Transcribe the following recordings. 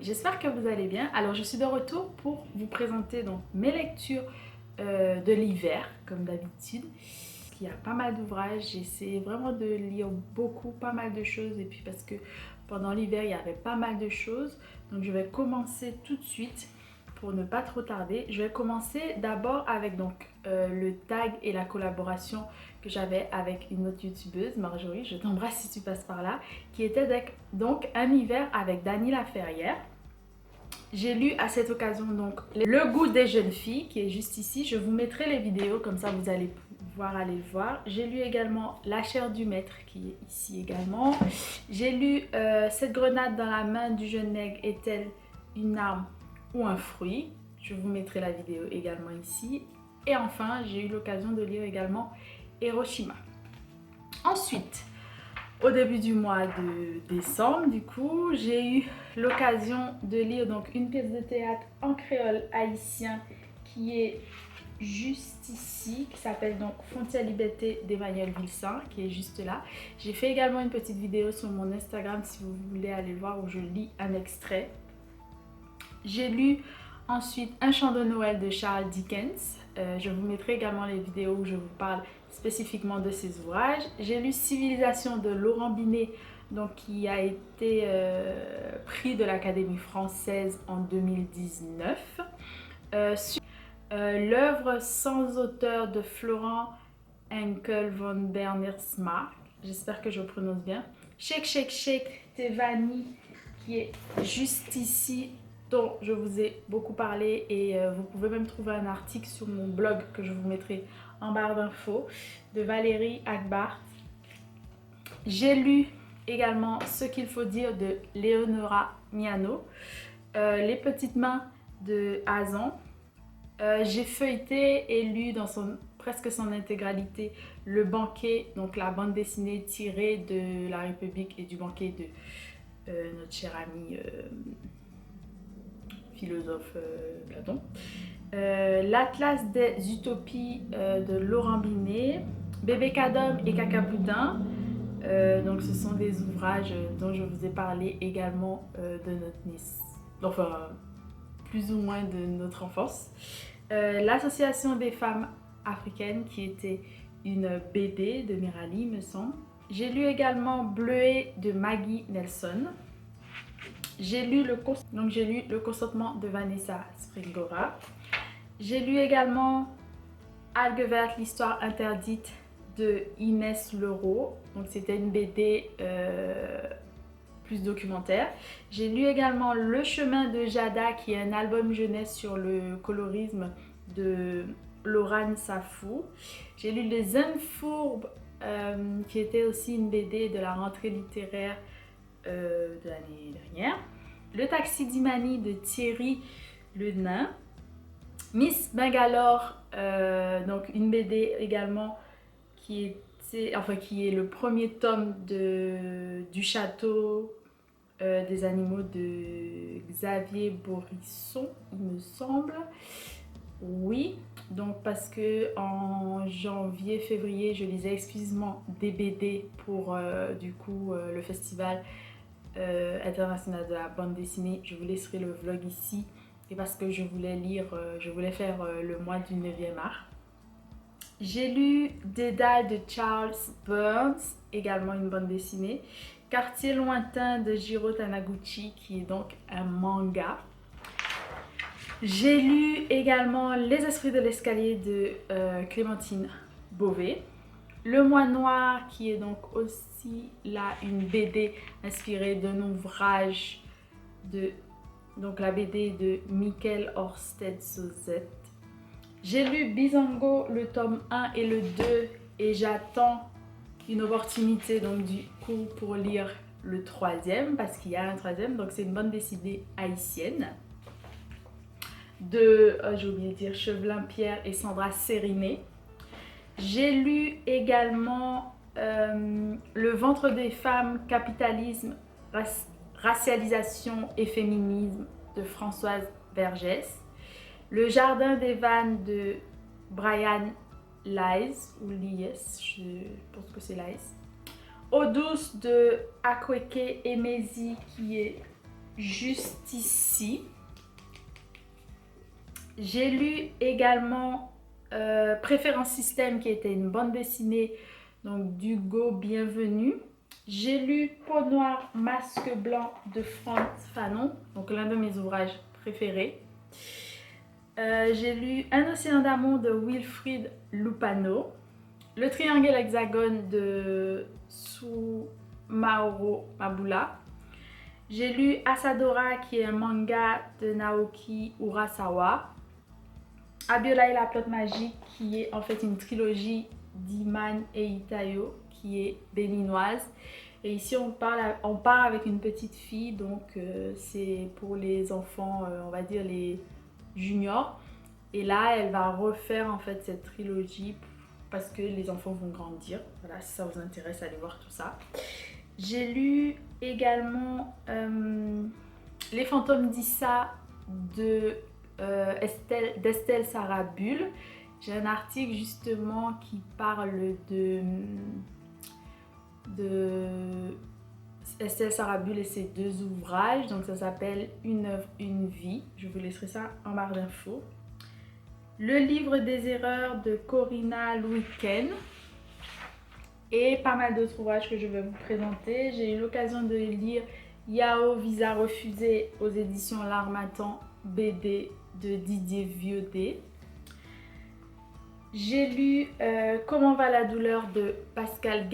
J'espère que vous allez bien. Alors je suis de retour pour vous présenter donc mes lectures de l'hiver comme d'habitude. Il y a pas mal d'ouvrages, j'essaie vraiment de lire beaucoup, pas mal de choses et puis parce que pendant l'hiver il y avait pas mal de choses. Donc je vais commencer tout de suite pour ne pas trop tarder. Je vais commencer d'abord avec donc le tag et la collaboration que j'avais avec une autre youtubeuse, Marjorie, je t'embrasse si tu passes par là, qui était donc Un hiver avec Dany Laferrière. J'ai lu à cette occasion donc Le goût des jeunes filles qui est juste ici. Je vous mettrai les vidéos comme ça vous allez pouvoir aller le voir. J'ai lu également La chair du maître qui est ici également. J'ai lu Cette grenade dans la main du jeune nègre est-elle une arme ou un fruit? Je vous mettrai la vidéo également ici. Et enfin j'ai eu l'occasion de lire également Hiroshima. Ensuite, au début du mois de décembre, du coup, j'ai eu l'occasion de lire donc une pièce de théâtre en créole haïtien qui est juste ici, qui s'appelle donc Frontière Liberté d'Emmanuel Vilsan, qui est juste là. J'ai fait également une petite vidéo sur mon Instagram si vous voulez aller voir où je lis un extrait. J'ai lu ensuite Un chant de Noël de Charles Dickens. Je vous mettrai également les vidéos où je vous parle spécifiquement de ces ouvrages. J'ai lu Civilisation de Laurent Binet, donc qui a été prix de l'Académie française en 2019. L'œuvre sans auteur de Florent Henkel von Bernersmarck, j'espère que je prononce bien. Shake Shake Shake Tevani, qui est juste ici, dont je vous ai beaucoup parlé et vous pouvez même trouver un article sur mon blog que je vous mettrai en barre d'infos, de Valérie Akbart. J'ai lu également Ce qu'il faut dire de Leonora Miano, Les petites mains de Hazan. J'ai feuilleté et lu dans presque son intégralité Le banquet, donc la bande dessinée tirée de La République et du banquet de notre cher ami philosophe Platon. L'Atlas des utopies de Laurent Binet, Bébé Cadom et Cacaboudin. Donc ce sont des ouvrages dont je vous ai parlé également de notre nièce, enfin plus ou moins de notre enfance. L'Association des femmes africaines qui était une BD de Mirali me semble. J'ai lu également Bleuet de Maggie Nelson. J'ai lu Le consentement de Vanessa Springora. J'ai lu également Algues vertes, l'histoire interdite de Inès Leroux. Donc c'était une BD plus documentaire. J'ai lu également Le chemin de Jada qui est un album jeunesse sur le colorisme de Laurent Safou. J'ai lu Les Hommes fourbes qui était aussi une BD de la rentrée littéraire de l'année dernière. Le taxi d'Imani de Thierry Le Nain. Miss Bangalore, donc une BD également qui est le premier tome du château des animaux de Xavier Borisson, il me semble. Oui, donc parce que en janvier, février, je lisais exclusivement des BD pour du coup le festival international de la bande dessinée. Je vous laisserai le vlog ici et parce que je voulais faire le mois du 9e art. J'ai lu Dédale de Charles Burns, également une bande dessinée. Quartier lointain de Jiro Taniguchi qui est donc un manga. J'ai lu également Les esprits de l'escalier de Clémentine Beauvais. Le Mois Noir qui est donc aussi là une BD inspirée d'un ouvrage de la BD de Michael Orsted Sozette. J'ai lu Bizango le tome 1 et le 2 et j'attends une opportunité donc du coup pour lire le 3e parce qu'il y a un 3e, donc c'est une bande dessinée haïtienne de, j'ai oublié de dire, Chevelin Pierre et Sandra Sériné. J'ai lu également Le ventre des femmes, capitalisme, racialisation et féminisme de Françoise Vergès. Le jardin des vannes de Brian Lies, ou Lies, je pense que c'est Lies. Eau douce de Akweke Emezi qui est juste ici. J'ai lu également Préférence Système, qui était une bande dessinée donc d'Hugo Bienvenu. J'ai lu Peau noire, masque blanc de Frantz Fanon, donc l'un de mes ouvrages préférés. J'ai lu Un océan d'amour de Wilfrid Lupano. Le triangle hexagone de Sumaoro Mabula. J'ai lu Asadora, qui est un manga de Naoki Urasawa. Abiola et la plante magique, qui est en fait une trilogie d'Iman et Itayo, qui est béninoise. Et ici on part avec une petite fille, donc c'est pour les enfants, on va dire les juniors. Et là elle va refaire en fait cette trilogie parce que les enfants vont grandir. Voilà, si ça vous intéresse, allez voir tout ça. J'ai lu également Les fantômes d'Issa d'Estelle Sarah Bull. J'ai un article justement qui parle de Estelle Sarah Bull et ses deux ouvrages. Donc ça s'appelle Une œuvre, une vie. Je vous laisserai ça en barre d'infos. Le livre des erreurs de Corinna Louiken. Et pas mal d'autres ouvrages que je vais vous présenter. J'ai eu l'occasion de lire Yao Visa refusé aux éditions L'Harmattan BD de Didier Vieudet. J'ai lu Comment va la douleur de Pascal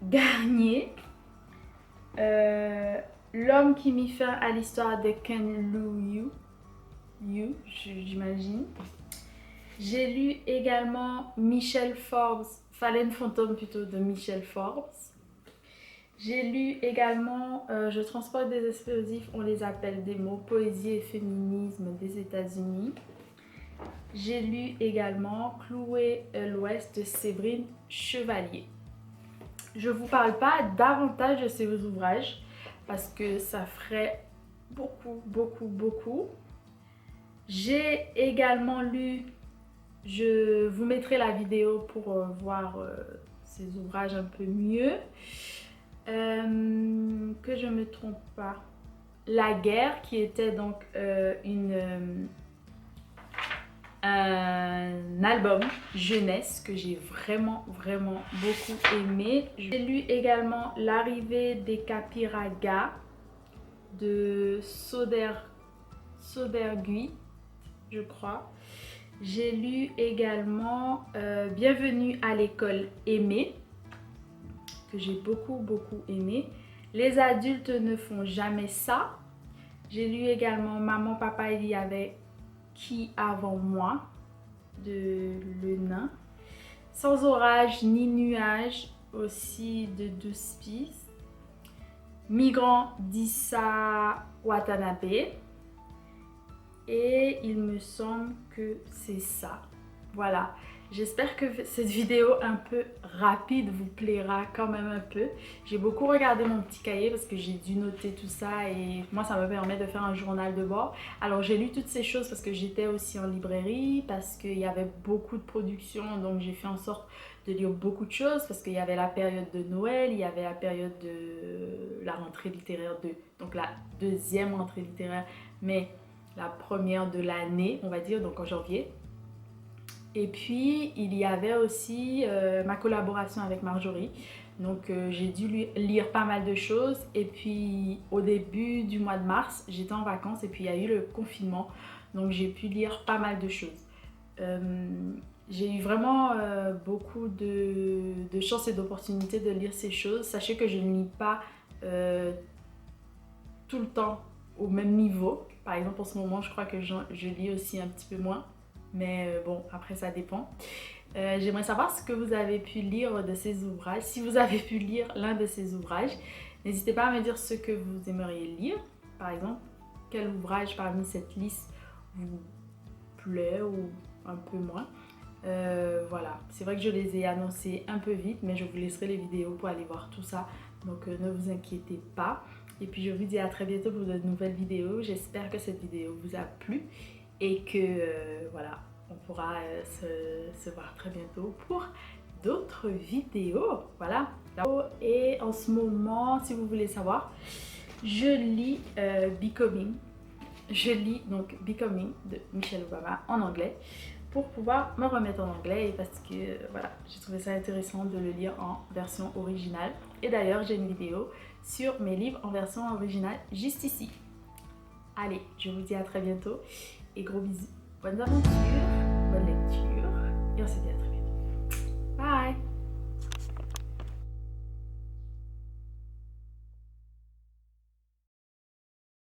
Garnier. L'homme qui mit fin à l'histoire de Ken Liu, j'imagine. J'ai lu également Michel Forbes, Fallen Fantôme plutôt, de Michel Forbes. J'ai lu également Je transporte des explosifs, on les appelle des mots, poésie et féminisme des États-Unis. J'ai lu également Clouer l'Ouest de Séverine Chevalier. Je ne vous parle pas davantage de ces ouvrages parce que ça ferait beaucoup. J'ai également lu, je vous mettrai la vidéo pour voir ces ouvrages un peu mieux. Que je ne me trompe pas, La guerre, qui était donc un album jeunesse que j'ai vraiment beaucoup aimé. J'ai lu également L'arrivée des Capiragas de Soderguy, je crois. J'ai lu également Bienvenue à l'école aimée, que j'ai beaucoup aimé. Les adultes ne font jamais ça. J'ai lu également Maman, Papa, il y avait qui avant moi de Le Nain. Sans orage ni nuage aussi de Douce Pistes. Migrant d'Issa Watanabe. Et il me semble que c'est ça. Voilà. J'espère que cette vidéo un peu rapide vous plaira quand même un peu. J'ai beaucoup regardé mon petit cahier parce que j'ai dû noter tout ça et moi ça me permet de faire un journal de bord. Alors j'ai lu toutes ces choses parce que j'étais aussi en librairie, parce qu'il y avait beaucoup de production, donc j'ai fait en sorte de lire beaucoup de choses parce qu'il y avait la période de Noël, il y avait la période de la rentrée littéraire, donc la deuxième rentrée littéraire, mais la première de l'année on va dire, donc en janvier. Et puis il y avait aussi ma collaboration avec Marjorie, donc j'ai dû lire pas mal de choses. Et puis au début du mois de mars j'étais en vacances et puis il y a eu le confinement, donc j'ai pu lire pas mal de choses. J'ai eu vraiment beaucoup de chance et d'opportunités de lire ces choses. Sachez que je ne lis pas tout le temps au même niveau. Par exemple en ce moment je crois que je lis aussi un petit peu moins. Mais bon, après ça dépend. J'aimerais savoir ce que vous avez pu lire de ces ouvrages. Si vous avez pu lire l'un de ces ouvrages, n'hésitez pas à me dire ce que vous aimeriez lire. Par exemple, quel ouvrage parmi cette liste vous plaît ou un peu moins. Voilà, c'est vrai que je les ai annoncés un peu vite, mais je vous laisserai les vidéos pour aller voir tout ça. Donc ne vous inquiétez pas. Et puis je vous dis à très bientôt pour de nouvelles vidéos. J'espère que cette vidéo vous a plu. Et que voilà, on pourra se voir très bientôt pour d'autres vidéos. Voilà. Et en ce moment, si vous voulez savoir, Je lis Becoming. Je lis donc Becoming de Michelle Obama en anglais pour pouvoir me remettre en anglais et parce que voilà, j'ai trouvé ça intéressant de le lire en version originale. Et d'ailleurs, j'ai une vidéo sur mes livres en version originale juste ici. Allez, je vous dis à très bientôt et gros bisous. Bonnes aventures, bonne lecture et on se dit à très bientôt.